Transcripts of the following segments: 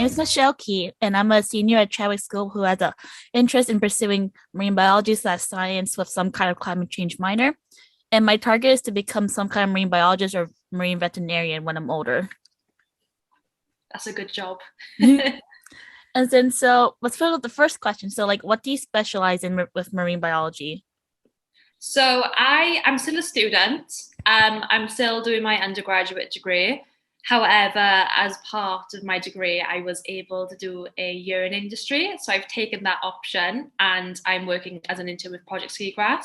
name is Michelle Key, and I'm a senior at Chadwick School who has an interest in pursuing marine biology/science with some kind of climate change minor. And my target is to become some kind of marine biologist or marine veterinarian when I'm older. That's a good job. And then, so let's start with the first question. So, like, what do you specialize in with marine biology? So I am still a student. I'm still doing my undergraduate degree. However, as part of my degree, I was able to do a year in industry. So I've taken that option and I'm working as an intern with Project Seagrass.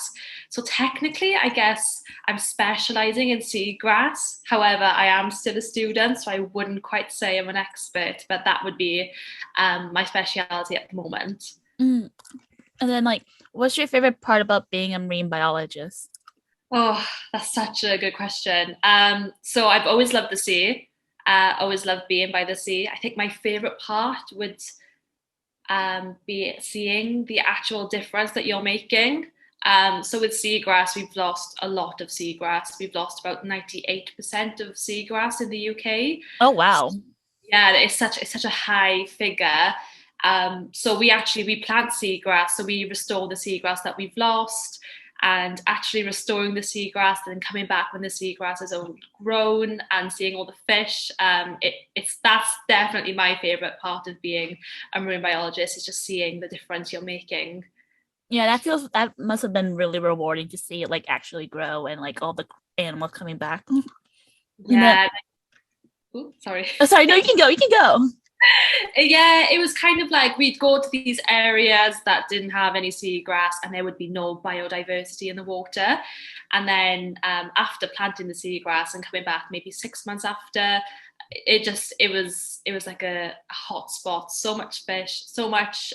So technically, I guess I'm specializing in seagrass. However, I am still a student, so I wouldn't quite say I'm an expert, but that would be my specialty at the moment. Mm. And then, like, what's your favorite part about being a marine biologist? Oh, that's such a good question. So I've always loved the sea. Always loved being by the sea. I think my favorite part would be seeing the actual difference that you're making. So with seagrass, we've lost a lot of seagrass. We've lost about 98% of seagrass in the UK. Oh, wow. Yeah, it's such a high figure. So we plant seagrass, so we restore the seagrass that we've lost, and actually restoring the seagrass and then coming back when the seagrass is all grown and seeing all the fish. It's that's definitely my favorite part of being a marine biologist, is just seeing the difference you're making. Yeah, that must have been really rewarding to see it like actually grow and like all the animals coming back. And then, Yeah. Ooh, sorry. oh, sorry, no, you can go. You can go. Yeah, it was kind of like we'd go to these areas that didn't have any seagrass and there would be no biodiversity in the water. And then after planting the seagrass and coming back maybe 6 months after, it was like a hot spot. So much fish, so much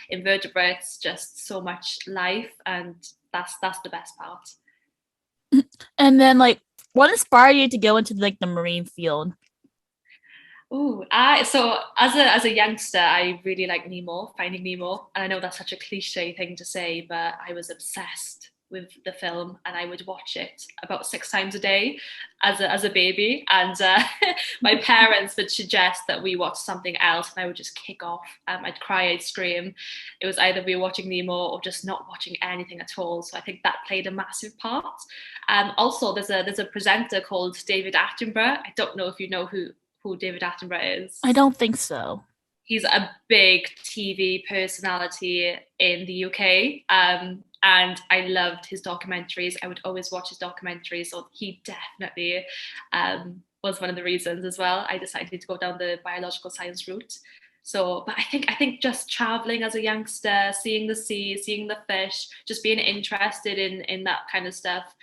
invertebrates, just so much life, and that's the best part. And then, like, what inspired you to go into like the marine field? Ooh, as a youngster, I really like Nemo, Finding Nemo, and I know that's such a cliche thing to say, but I was obsessed with the film, and I would watch it about 6 times a day as a baby. And my parents would suggest that we watch something else, and I would just kick off. I'd cry, I'd scream. It was either we were watching Nemo or just not watching anything at all. So I think that played a massive part. Also, there's a presenter called David Attenborough. I don't know if you know who David Attenborough is. I don't think so. He's a big TV personality in the UK. And I loved his documentaries. I would always watch his documentaries. So he definitely was one of the reasons as well. I decided to go down the biological science route. So, but I think just traveling as a youngster, seeing the sea, seeing the fish, just being interested in that kind of stuff,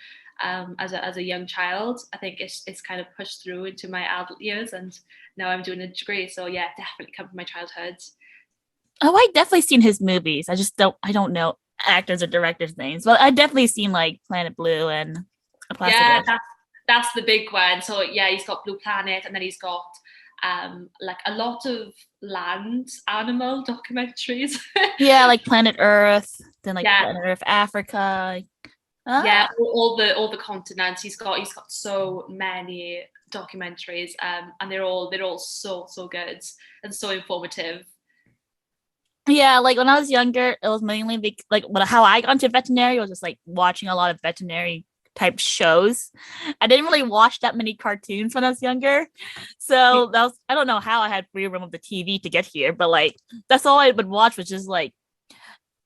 as a young child, I think it's kind of pushed through into my adult years, and now I'm doing a degree. So yeah, definitely come from my childhood. Oh, I definitely seen his movies. I don't know actors or directors' names, but I definitely seen like Planet Blue and A Plastic Yeah, Earth. that's the big one. So yeah, he's got Blue Planet, and then he's got like a lot of land animal documentaries. Yeah, like Planet Earth, then like Yeah, Planet Earth Africa. yeah, Ah, all the continents. He's got so many documentaries, and they're all so good and so informative. yeah, like when I was younger, it was mainly like how I got into veterinary was just like watching a lot of veterinary type shows. I didn't really watch that many cartoons when I was younger. So that was I don't know how I had free room of the TV to get here, but like that's all I would watch was just like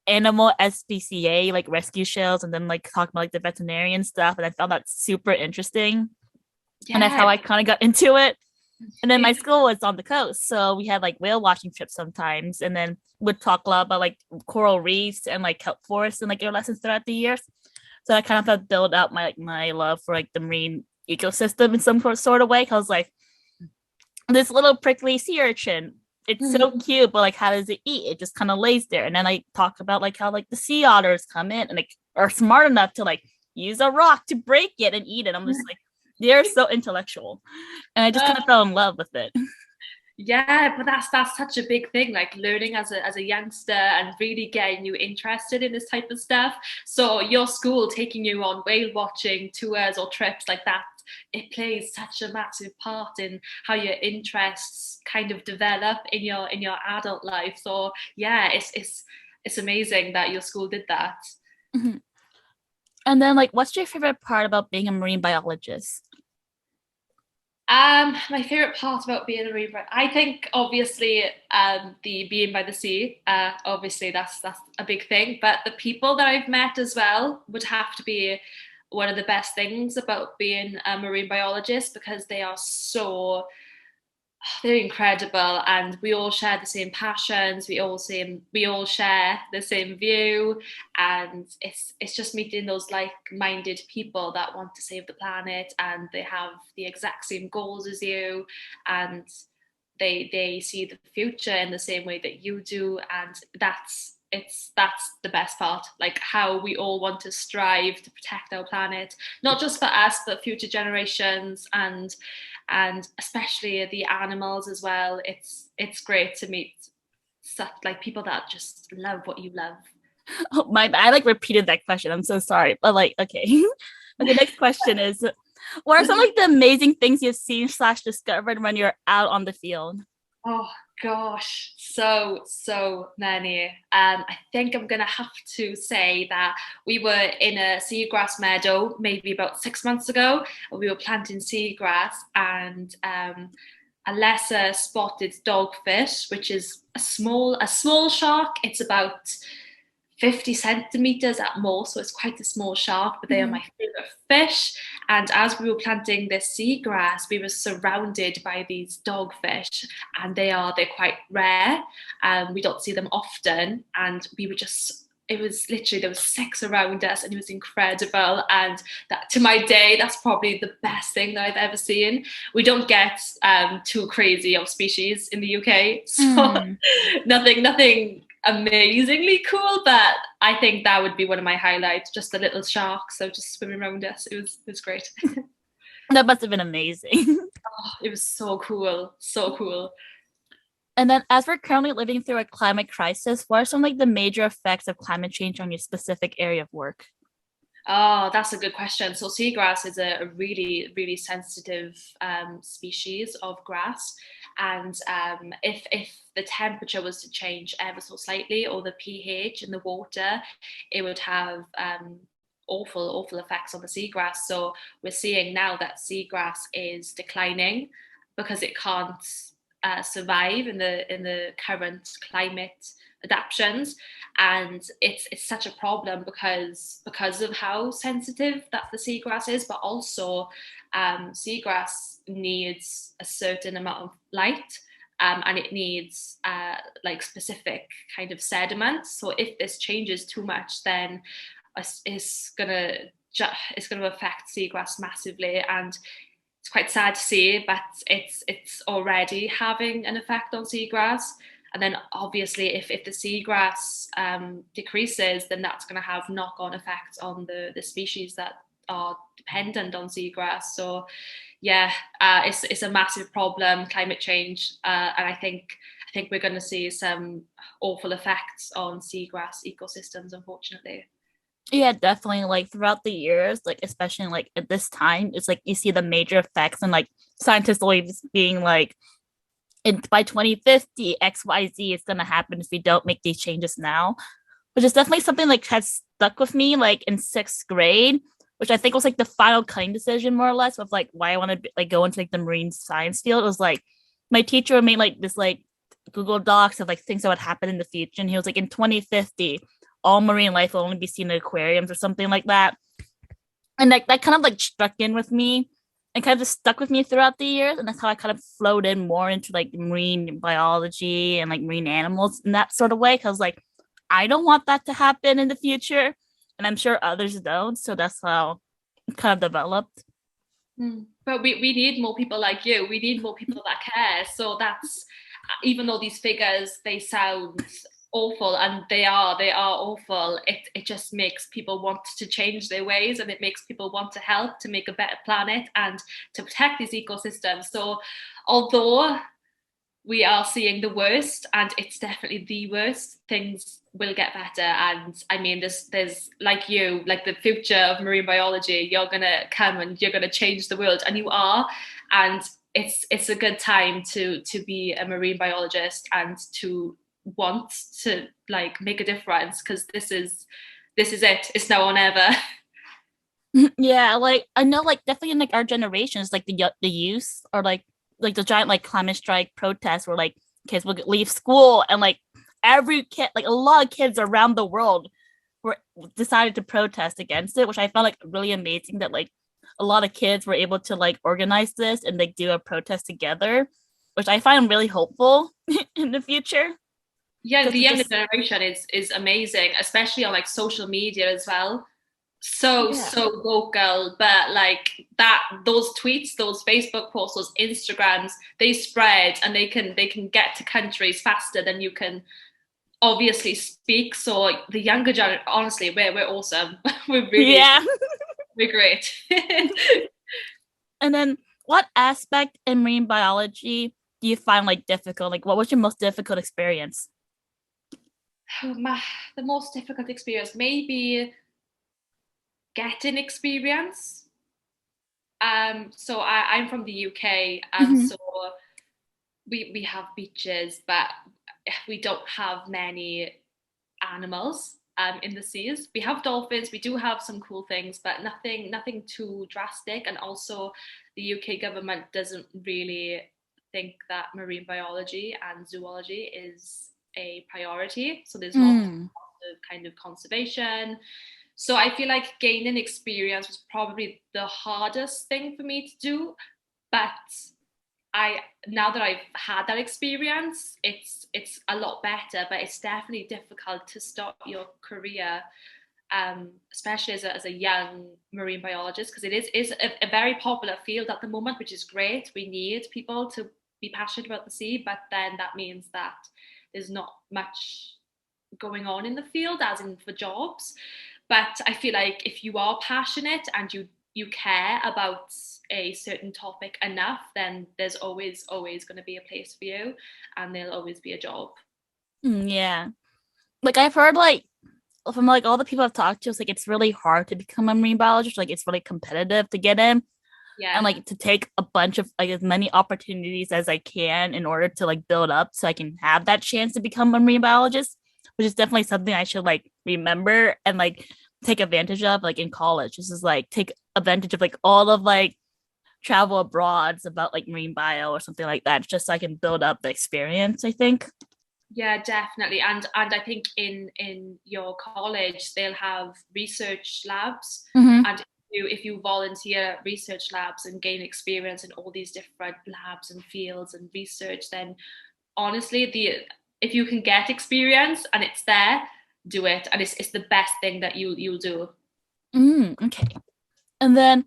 animal SPCA, like rescue shows, and then like talk about like the veterinarian stuff. And I found that super interesting. And that's how Yeah, I kind of got into it. And then my school was on the coast, so we had like whale watching trips sometimes, and then would talk a lot about like coral reefs and like kelp forests and like your lessons throughout the years. So I kind of have build up my love for like the marine ecosystem in some sort of way. Cause like this little prickly sea urchin, it's so cute, but like how does it eat? It just kind of lays there. And then I talk about like how like the sea otters come in and like are smart enough to like use a rock to break it and eat it. I'm just like, they're so intellectual. And I just kind of fell in love with it. yeah, but that's such a big thing, like learning as a youngster and really getting you interested in this type of stuff. So your school taking you on whale watching tours or trips like that, it plays such a massive part in how your interests kind of develop in your adult life. So yeah, it's amazing that your school did that. Mhm. And then, like, what's your favorite part about being a marine biologist? My favorite part about being a marine biologist, I think obviously the being by the sea. Obviously that's a big thing, but the people that I've met as well would have to be one of the best things about being a marine biologist, because they are so they're incredible, and we all share the same passions, we all share the same view, and it's just meeting those like-minded people that want to save the planet, and they have the exact same goals as you, and they see the future in the same way that you do, and that's the best part, like how we all want to strive to protect our planet, not just for us but future generations, and especially the animals as well. It's great to meet such like people that just love what you love. Oh, I like repeated that question. I'm so sorry, but like, okay. Okay, next question is, what are some like the amazing things you've seen slash discovered when you're out on the field? Oh gosh, so many. I think I'm gonna have to say that we were in a seagrass meadow maybe about 6 months ago, and we were planting seagrass, and a lesser spotted dogfish, which is a small shark. It's about 50 centimeters at most, so it's quite a small shark, but they are Mhm. my favorite fish. And as we were planting this seagrass, we were surrounded by these dogfish, and they're quite rare. We don't see them often, and we were just it was literally there was six around us, and it was incredible. And that to my day, that's probably the best thing that I've ever seen. We don't get too crazy of species in the UK, so Mm. nothing amazingly cool, but I think that would be one of my highlights. Just the little sharks, so just swimming around us. It was great. That must have been amazing. Oh, it was so cool, so cool. And then, as we're currently living through a climate crisis, what are some like the major effects of climate change on your specific area of work? Oh, that's a good question. So seagrass is a really, really sensitive species of grass, and if the temperature was to change ever so slightly, or the pH in the water, it would have awful effects on the seagrass. So we're seeing now that seagrass is declining because it can't survive in the current climate adaptations, and it's such a problem because of how sensitive that the seagrass is, but also seagrass needs a certain amount of light, and it needs like specific kind of sediment. So if this changes too much, then it's gonna affect seagrass massively, and it's quite sad to see, but it's already having an effect on seagrass. And then obviously, if the seagrass decreases, then that's going to have knock-on effects on the species that are dependent on seagrass. So yeah, it's a massive problem, climate change, and I think we're going to see some awful effects on seagrass ecosystems, unfortunately. Yeah, definitely. Like throughout the years, like especially like at this time, it's like you see the major effects, and like scientists always being like, in by 2050, XYZ is gonna happen if we don't make these changes now. Which is definitely something like has stuck with me like in sixth grade, which I think was like the final cutting decision more or less of like why I want to like go into like the marine science field. It was like my teacher made like this like Google Docs of like things that would happen in the future, and he was like, in 2050, all marine life will only be seen in aquariums or something like that. And like that kind of like struck in with me and kind of just stuck with me throughout the years. And that's how I kind of flowed in more into like marine biology and like marine animals in that sort of way. Cause like I don't want that to happen in the future. And I'm sure others don't. So that's how it kind of developed. But we need more people like you. We need more people that care. So that's even though these figures they sound awful, and they are awful, it just makes people want to change their ways, and it makes people want to help to make a better planet and to protect these ecosystems. So although we are seeing the worst, and it's definitely the worst. Things will get better, and I mean, there's like you, like the future of marine biology. You're gonna come and you're gonna change the world, and you are, and it's a good time to be a marine biologist and to want to like make a difference, because this is it. It's now or never. Yeah, like I know, like definitely in like our generations, like the youth or like the giant like climate strike protests where like kids would leave school and like every kid, like a lot of kids around the world were decided to protest against it, which I found like really amazing that like a lot of kids were able to like organize this and like do a protest together, which I find really hopeful in the future Yeah, because the it younger just generation is amazing, especially on like social media as well. So yeah. so vocal, but like that, those tweets, those Facebook posts, those Instagrams, they spread, and they can get to countries faster than you can obviously speak. So like, the younger gen, honestly, we're awesome. we're really Yeah. we're great. And then what aspect in marine biology do you find like difficult? Like what was your most difficult experience? My, the most difficult experience, maybe getting experience. So I'm from the UK, and Mhm. so we have beaches, but we don't have many animals in the seas. We have dolphins, we do have some cool things, but nothing too drastic. And also, the UK government doesn't really think that marine biology and zoology is a priority. So there's not Mm. of kind of conservation. So I feel like gaining experience was probably the hardest thing for me to do. But I now that I've had that experience, it's a lot better, but it's definitely difficult to start your career, especially as a young marine biologist, because it is a very popular field at the moment, which is great. We need people to be passionate about the sea, but then that means that there's not much going on in the field, as in for jobs. But I feel like if you are passionate and you care about a certain topic enough, then there's always going to be a place for you, and there'll always be a job. Yeah. Like I've heard like from like all the people I've talked to, it's like it's really hard to become a marine biologist. Like it's really competitive to get in and Yeah. like to take a bunch of like as many opportunities as I can in order to like build up so I can have that chance to become a marine biologist, which is definitely something I should like remember and like take advantage of like in college. This is like take advantage of like all of like travel abroads about like marine bio or something like that, just so I can build up the experience, I think. Yeah, definitely. And I think in your college they'll have research labs, Mm-hmm. and if you volunteer at research labs and gain experience in all these different labs and fields and research, then honestly, the if you can get experience and it's there, do it, and it's the best thing that you'll do. Okay. And then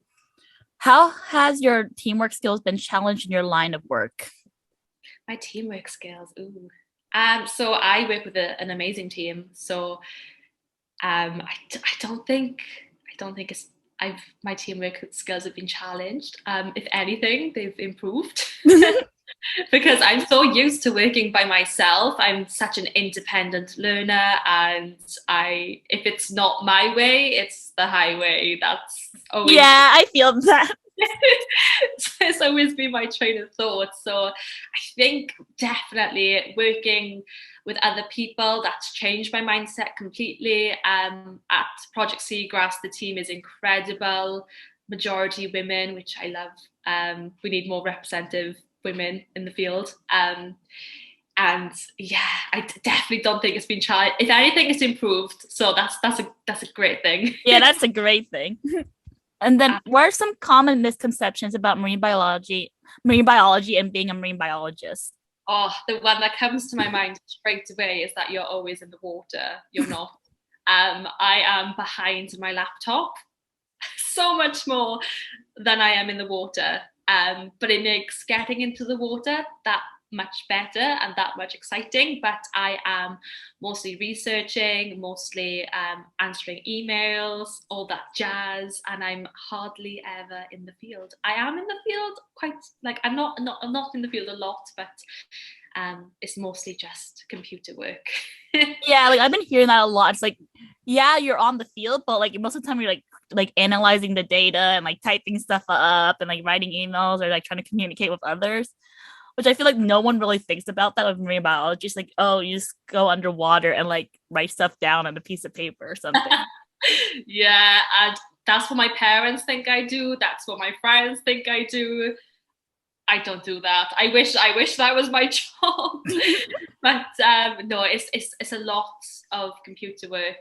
how has your teamwork skills been challenged in your line of work? My teamwork skills, ooh. So I work with an amazing team. So I don't think it's I've my teamwork skills have been challenged. If anything, they've improved. Because I'm so used to working by myself. I'm such an independent learner, and I if it's not my way, it's the highway. That's always Yeah, I feel that. it's always been my train of thought. So I think definitely working with other people, that's changed my mindset completely. At Project Seagrass, the team is incredible, majority women, which I love. We need more representative women in the field. And yeah, definitely don't think it's been challenged. If anything, it's improved. So that's a great thing. Yeah, that's a great thing. And then what are some common misconceptions about marine biology and being a marine biologist? Oh, the one that comes to my mind straight away is that you're always in the water. You're not. I am behind my laptop so much more than I am in the water. But it makes getting into the water much better and that much exciting, but I am mostly researching, mostly answering emails, all that jazz, and I'm hardly ever in the field. I am in the field quite, like, I'm not in the field a lot, but it's mostly just computer work. Yeah, like I've been hearing that a lot. It's like, yeah, you're on the field, but like most of the time you're like analyzing the data and like typing stuff up and like writing emails or like trying to communicate with others, which I feel like no one really thinks about that with marine biology. It's like, oh, you just go underwater and like write stuff down on a piece of paper or something. Yeah, and that's what my parents think I do. That's what my friends think I do. I don't do that. I wish that was my job. But no, it's a lot of computer work.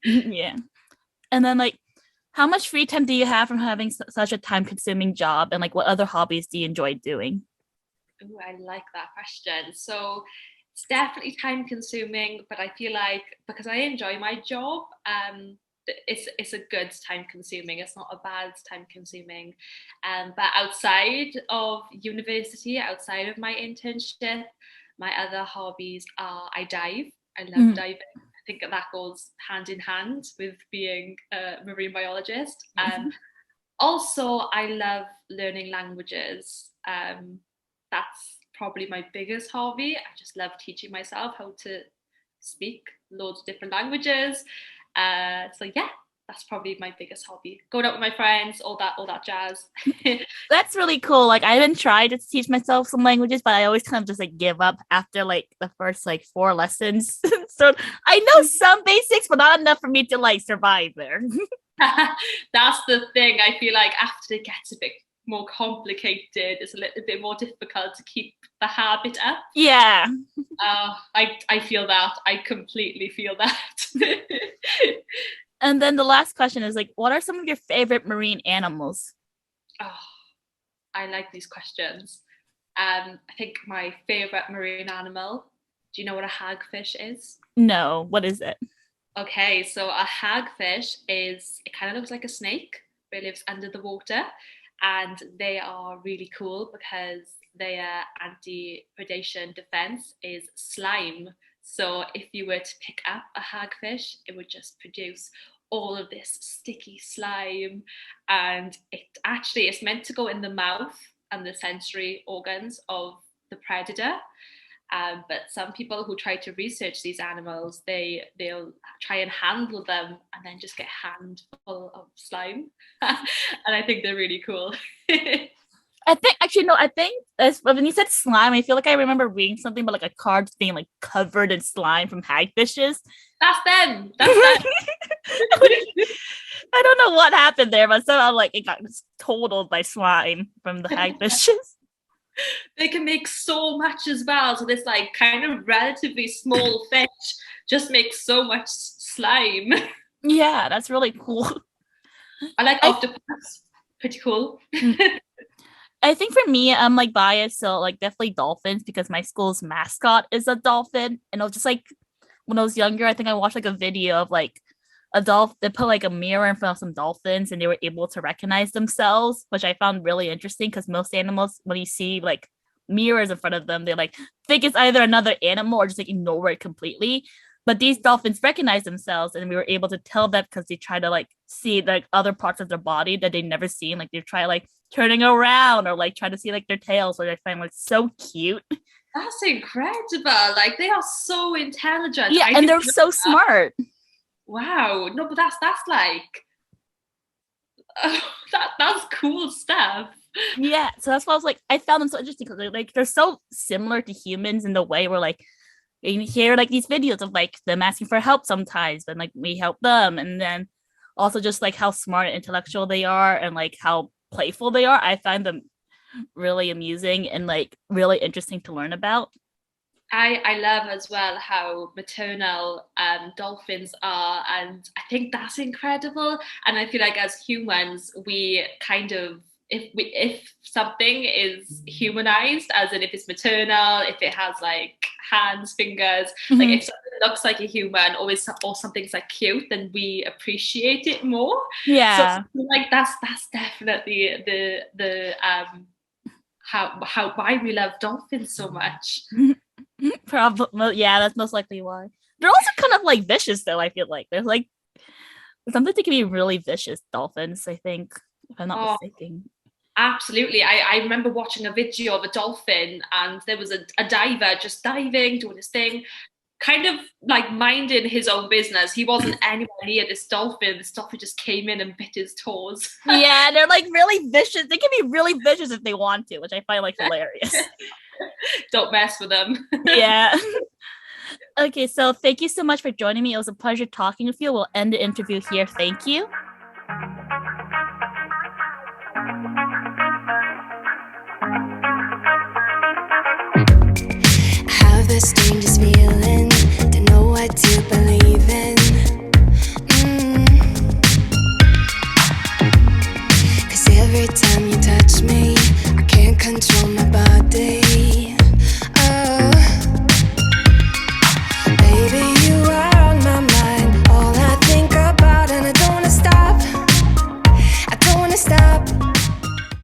Yeah. And then like how much free time do you have from having such a time consuming job, and like what other hobbies do you enjoy doing? Ooh, I like that question. So it's definitely time consuming, but I feel like because I enjoy my job, it's a good time consuming. It's not a bad time consuming. But outside of university, outside of my internship, my other hobbies are I dive. I love Mm. diving. I think that goes hand in hand with being a marine biologist. Also, I love learning languages. That's probably my biggest hobby. I just love teaching myself how to speak loads of different languages. So yeah, that's probably my biggest hobby. Going out with my friends, all that jazz. That's really cool. Like I've been trying to teach myself some languages, but I always kind of just like give up after like the first like 4 lessons. So I know some basics, but not enough for me to like survive there. That's the thing. I feel like after it gets a bit more complicated, it's a little bit more difficult to keep the habit up. Yeah. I feel that. I completely feel that. And then the last question is like, what are some of your favorite marine animals? Oh, I like these questions. I think my favorite marine animal. Do you know what a hagfish is? No, what is it? Okay, so a hagfish is, it kind of looks like a snake, but it lives under the water. And they are really cool because their anti predation defense is slime. So if you were to pick up a hagfish, it would just produce all of this sticky slime. And it actually is meant to go in the mouth and the sensory organs of the predator. But some people who try to research these animals, they'll try and handle them and then just get handful of slime, and I think they're really cool. I think actually no, I think when you said slime, I feel like I remember reading something about like a card being like covered in slime from hagfishes. That's them. That's them. I don't know what happened there, but somehow like it got totaled by slime from the hagfishes. They can make so much as well. So this like kind of relatively small fish just makes so much slime. Yeah, that's really cool. I like I octopus. Pretty cool. I think for me, I'm like biased, so like definitely dolphins because my school's mascot is a dolphin, and I was just like when I was younger, I think I watched like a video of like a dolphin. They put like a mirror in front of some dolphins, and they were able to recognize themselves, which I found really interesting because most animals, when you see like mirrors in front of them, they like think it's either another animal or just like ignore it completely. But these dolphins recognize themselves, and we were able to tell that because they try to like see like other parts of their body that they never seen. Like they try like turning around or like try to see like their tails, which I find like so cute. That's incredible. Like they are so intelligent. Yeah, I and didn't they're know so that. smart. Wow. No, but that's like that's cool stuff. Yeah, so that's why I was like, I found them so interesting because they're so similar to humans in the way where like you hear like these videos of like them asking for help sometimes, and like we help them, and then also just like how smart and intellectual they are, and like how playful they are. I find them really amusing and like really interesting to learn about. I love as well how maternal dolphins are, and I think that's incredible. And I feel like as humans, we kind of, if something is humanized, as in if it's maternal, if it has like hands, fingers, like Mm-hmm. if something looks like a human, or something's like cute, then we appreciate it more. So Yeah. like that's definitely the how why we love dolphins so much. Probably, yeah, that's most likely why. They're also kind of like vicious, though. I feel like there's like sometimes they can be really vicious dolphins. I think, if I'm not Oh, mistaken. absolutely. I remember watching a video of a dolphin, and there was a diver just diving, doing his thing, kind of like minding his own business. He wasn't anywhere near this dolphin. This dolphin just came in and bit his toes. Yeah, they're like really vicious. They can be really vicious if they want to, which I find like hilarious. Don't mess with them. Yeah. Okay, so thank you so much for joining me. It was a pleasure talking with you. We'll end the interview here. Thank you. I have the strangest feeling, don't know what to believe in. Cause every time you touch me, I can't control